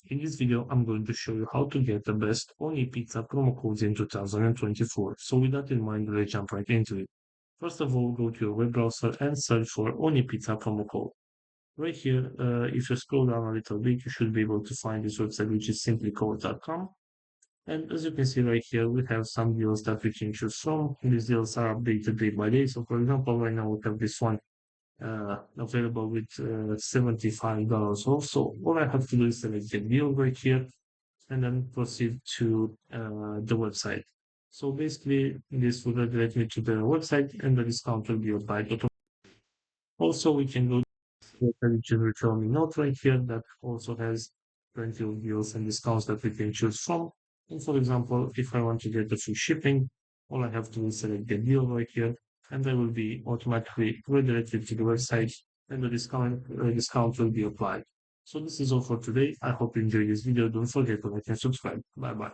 In this video, I'm going to show you how to get the best Ooni pizza promo codes in 2024. So with that in mind, let's jump right into it. First of all, go to your web browser and search for Ooni pizza promo code. Right here, if you scroll down a little bit, you should be able to find this website, which is simplycode.com. And as you can see right here, we have some deals that we can choose from. These deals are updated day by day. So for example, right now we have this one available with $75 off. So all I have to do is select the deal right here and then proceed to the website. So basically, this will redirect me to the website and the discount will be applied. Also, we can go to the return me note right here that also has plenty of deals and discounts that we can choose from. And for example, if I want to get the free shipping, all I have to do is select the deal right here, and I will be automatically redirected to the website, and the discount will be applied. So this is all for today. I hope you enjoyed this video. Don't forget to like and subscribe. Bye bye.